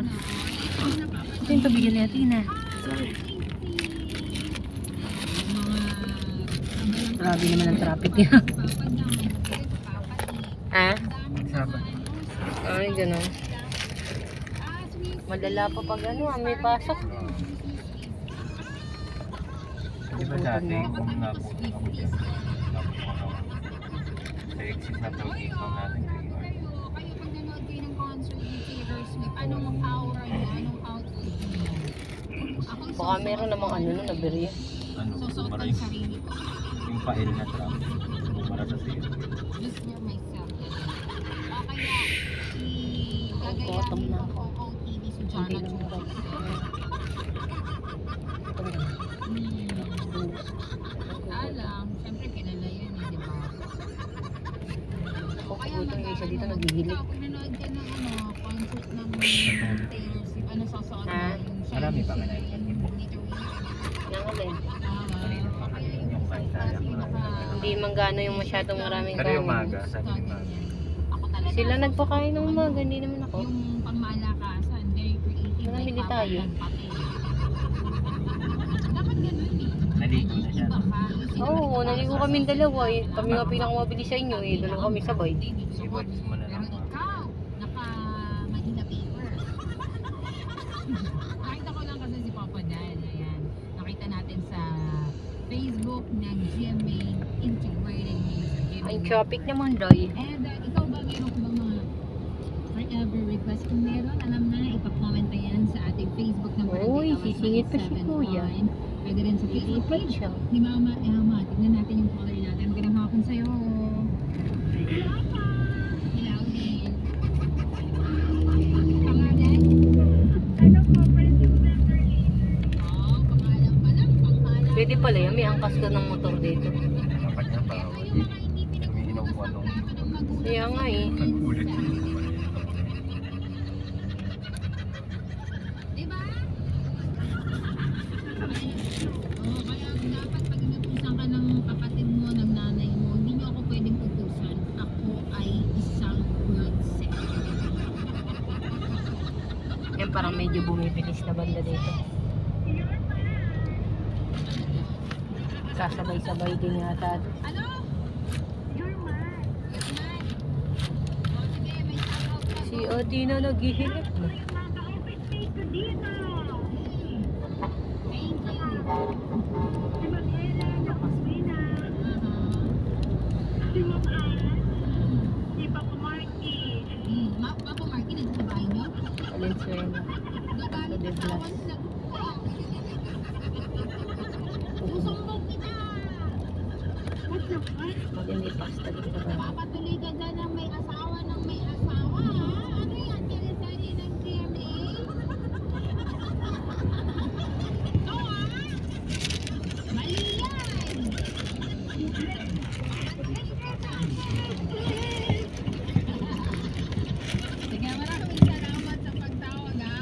na. Ito yung pabigan ni Athena. Grabe naman ang traffic niya. Ha? Ay, gano'n. Madala pa pag ano, may pasok. Di ba dati, kung nabuti ako dyan, sa exit na tawagin ko natin kayo. Kayo pag nanood kayo ng concert ni Taylor Swift, anong aura niya? Anong outfit niya? Baka meron namang ano na nabiri. Ano, Susuot para ang sarili ko. yung pail na trap. Para sa sale. Just for myself. Kaya, Gutom gagayahin na ko ako. OOTD si Jana Hindi naman Chua. Alam, syempre kilala yan eh, di ba? Ako pagutong yung isa dito naghihilig. Pag nanood ka ng concert ng Taylor Swift, ano susuot Ha? mo? Yung Marami pa shiny, nga na. Nangalin. Yung pantaya ko na. Hindi man gano yung masyadong maraming Pero yung kanin. umaga, sabi ni Mami. Ako talaga. Sila nagpakain ng umaga, hindi naman ako. Yung pangmalakasan, very creative. Namili tayo. Dapat ganun eh. Naligo na siya. Oo, naligo kaming dalawa eh. Kami nga pinakamabili sa inyo eh. Dalawa kami sabay. I-watch mo na Pero lang. ikaw, naka-Manila paper. Nakita ko lang kasi si Papa Dan. Ayan. Nakita natin sa Facebook ng GMA Integrated Music. Ang traffic naman, Doy. And ikaw ba, meron ko ba mga forever request? Kung meron, alam na, ipag-comment na yan sa ating Facebook na Uy, sisingit pa si Kuya. Pwede rin sa Facebook Lilipat page siya. ni Mama. Mama, tignan natin yung color natin. Magandang hapon sa'yo. Hello din. Pangalan? Ano po, Princess Beverly? Oo, pangalan pa lang. Pangalan. Pwede pala yan, may angkas ka ng motor dito. Dapat niya pa. Yung mga hindi Umiinom ko anong Kaya nga eh. nagkulit. Diba? Oo, kaya dapat pag inutusan ka ng kapatid mo, ng nanay mo, hindi nyo ako pwedeng utusan. Ako ay isang princess. Yan parang medyo bumibilis na banda dito. Sasabay-sabay din yata. Ano? You're mine. You're mine. O sige, may shoutout ka. Si Athena naghihilik na. Thank you. Papa Marky, nandun sa bahay niyo? Valenzuela. Gagalit De sa Blas. awan sa Susumbong kita! Maganda pasta dito sa bahay. Papatuloy ka dyan ng may asawa ng may asawa, ha? Ano yan? Teleserye ng GMA? Ito, ha? Mali yan! Sige, maraming salamat sa pagtawag, ha?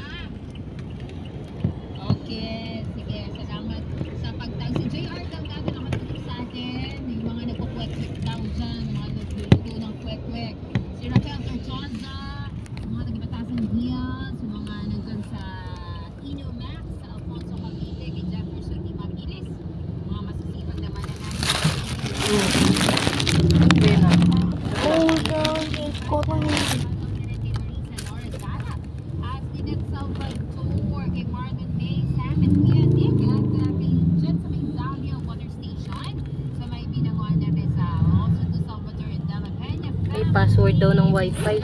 Okay, sige, salamat sa pagtawag. Si JR Delgado nakatulog sa atin. Yung mga nagkukwek-kwek daw dyan, mga nagluluto ng kwek-kwek. Si Rafael Tortosa, mga nagibatasan Diaz, yung mga nandun sa Ino Max, sa Alfonso Cavite, kay Jefferson Di Magilis. Mga masasipag naman na natin. Ayan na. At Linet Salvador, kay Marvin May, Sam, and Kuya Nick, at kay dyan sa may Dahlia Water Station, sa may Binangoan na Rizal. Also to Salvador and Dela Peña. May password daw ng wifi.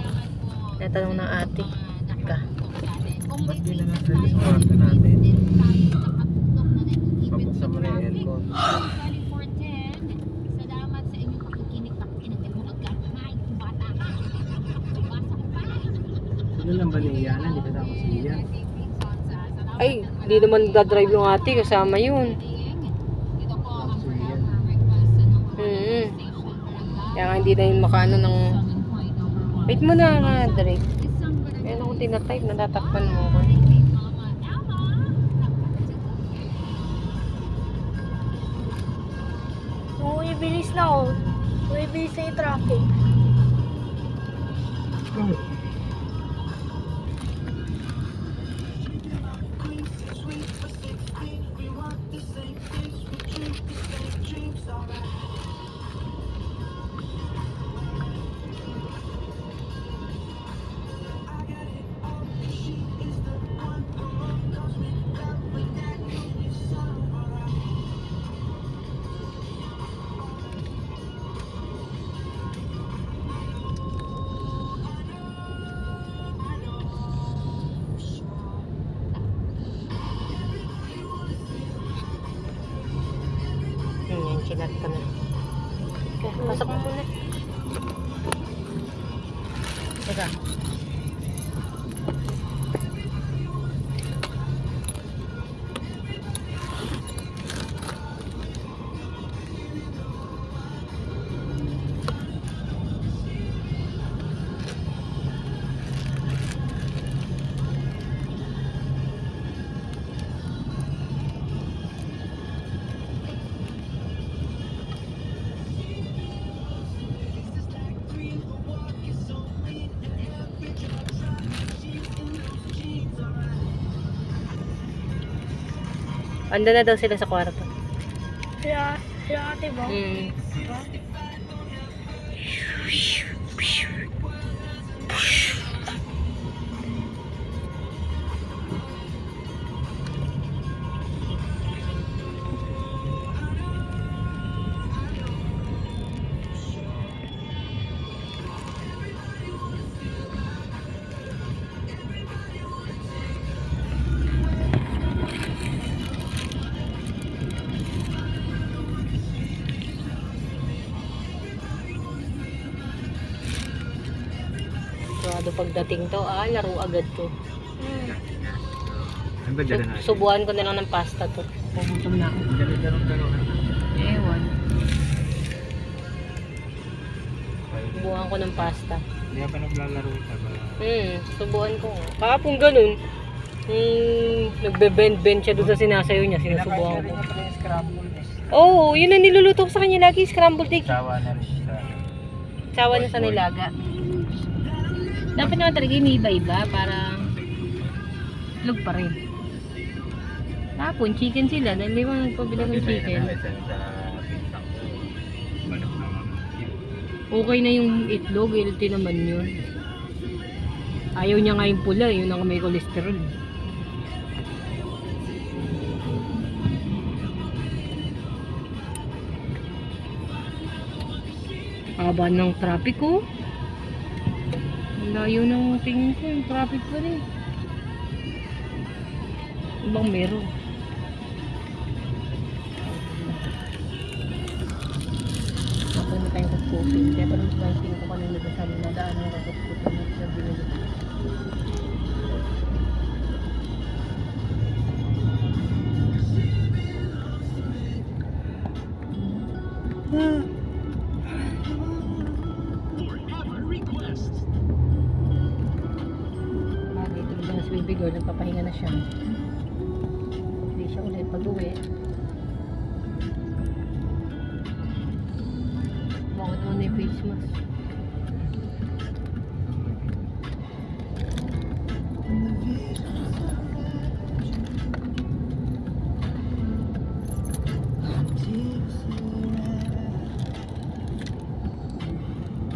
Natanong ng ate. Ka. Ba't di na nasa sa kwarto natin? Pabuksan mo na yung aircon. Salamat sa inyong pakikinig. Pakikinig mo agad. Ay, bata ka. Basa ko pa. Ano lang ba niya? Hindi ka tapos niya. Ay, hindi naman dadrive yung ate. Kasama yun. Ito po ang forever request sa Mm. station. Kaya nga hindi na yun makaano ng... Wait mo na nga, Dre. Meron akong tinatype. Natatakpan mo ako. Uy, bilis na oh. Uy, bilis na yung traffic. Teka. Ando na daw sila sa kwarto. Sila ate ba? Mm. Sigurado pagdating to, laro agad to. Ano ba dala natin? Subuhan ko na lang ng pasta to. Pugutom na ako. Dalo. Ewan. Subuhan ko ng pasta. Hindi ka pa naglalaro ka ba? Subuhan ko nga. Kahapon ganun. Nagbe-bend-bend siya doon sa sinasayo niya. Sinusubuhan ko. Oo, yun ang niluluto ko sa kanya lagi. Scrambled egg. Sawa na rin siya. Sawa na sa nilaga. Dapat naman talaga may iba-iba para lug pa rin. Kahapon, chicken sila. Dahil di ba nagpabila ng chicken. Okay na yung itlog. Healthy naman yun. Ayaw niya nga yung pula. Yun ang may cholesterol. Haba ng traffic ko. Layo ng tingin ko. Yung traffic pa rin. Ibang meron. Ako na tayong kukupi. Kaya parang pansin ko kanina sa sabi na daan ng kukupi na binili. Dito na si baby girl, nagpapahinga na siya. Hindi siya ulit pag-uwi. Bakit mo na yung face mask?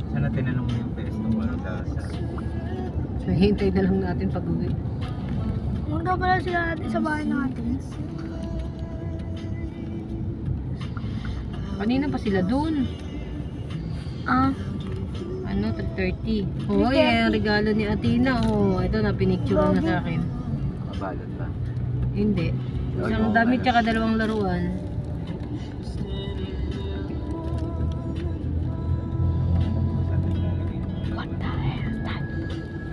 Sana tinanong mo yung pesto mo ano sa Hintay na lang natin pag-uwi. Punta pala sila ate sa bahay natin. Kanina pa sila dun. Ano, 3:30. Oh, yung regalo ni Athena. Oh, ito na, pinicture na sa akin. mabalot ba? Hindi. Isang damit tsaka dalawang laruan.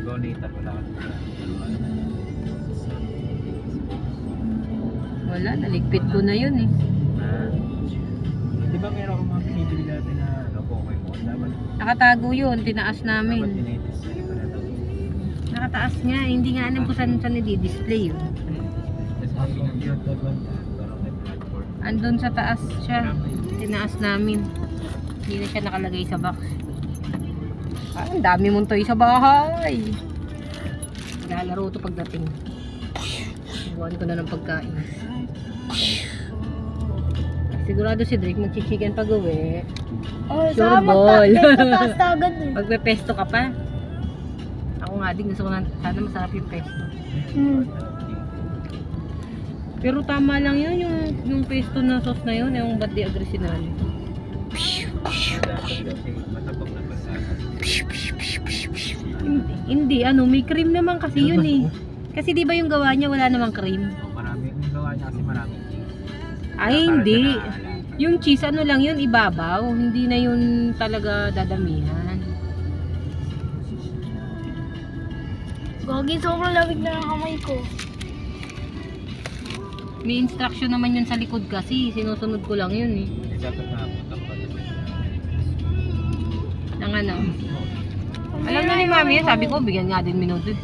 Donate wala ka na. Wala, naligpit ko na yun eh. Di ba meron akong mga pinibili natin na Pokemon? Dapat Nakatago yun, tinaas namin. tinitis na iba na daw. Nakataas nga, hindi nga alam kung saan i-display yun. Tapos ang yun, parang may platform. Andun sa taas siya, tinaas namin. Hindi na siya nakalagay sa box. Ang dami mong toy sa bahay. Lalaro to pagdating. Iwan ko na ng pagkain. Sigurado si Drake magchichicken pag uwi. Oh, Sure saka ball. magtaas na agad eh. Magpe-pesto ka pa. Ako nga din, gusto ko na, sana masarap yung pesto. Pero tama lang yun, yung pesto na sauce na yun, yung ba't di agresinal. Dapat kasi matabang na pasada. Hindi, ano, may cream naman kasi yun eh. Kasi di ba yung gawa niya wala namang cream? Marami, yung gawa niya kasi maraming cheese. Ay, hindi. Yung cheese, ano lang yun, ibabaw. Hindi na yun talaga dadamihan. Gagi, sobrang lamig na ng kamay ko. May instruction naman yun sa likod kasi. Sinusunod ko lang yun eh. Hindi dapat nakapunta pa. Nang ano. Alam na ni mami yan. Sabi ko, bigyan nga din minuto eh.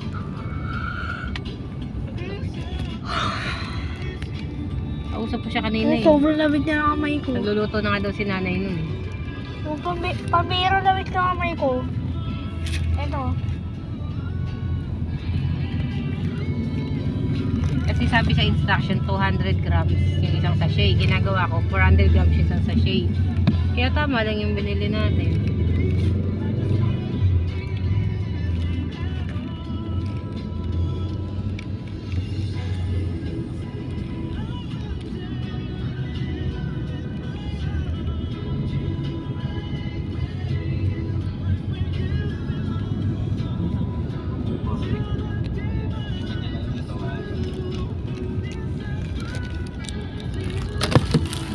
Kausap ko siya kanina eh. Sobrang lamig na ng kamay ko. Nagluluto na nga daw si nanay nun eh. Yung pambiro lamig na ng kamay ko. Eto. Kasi sabi sa instruction, 200 grams yung isang sachet. Ginagawa ko, 400 grams yung isang sachet. Kaya tama lang yung binili natin.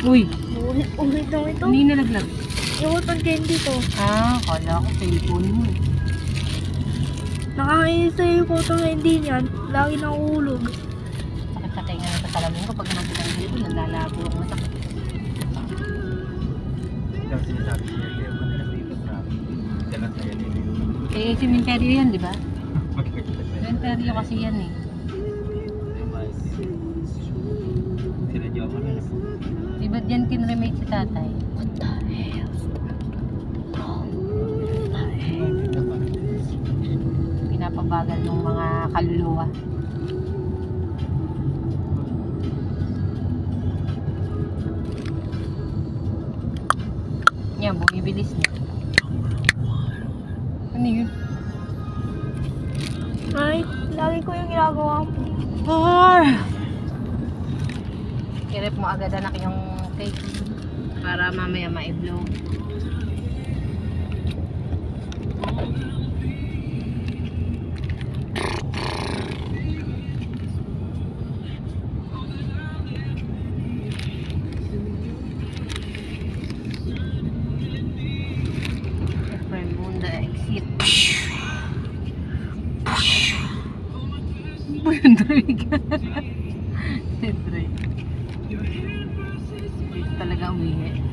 Uy, Ulit daw ito. hindi nalaglag. Yung utang candy to. Ah, kala ko cellphone mo. Nakakainis na yung utang candy niyan. Lagi nakuhulog. Sakit sa tenga na sa salamin ko. Pag naman ang cellphone, naglalabo ang masakit. Daw sinasabi siya, kaya madalas dito sa dagat na yan. Eh, cementerio yan, di ba? Cementerio kasi yan eh. Sinadyo ako na. Di ba dyan kinremate si tatay? What the hell? Pinapabagal ng mga kaluluwa. Yan, bumibilis na. Ano yun? Ay, lagi ko yung ginagawa mo. I-rep mo agad anak yung cake para mamaya ma-blow. Fremunda exit. Drake. Drake. Dito talaga umihi.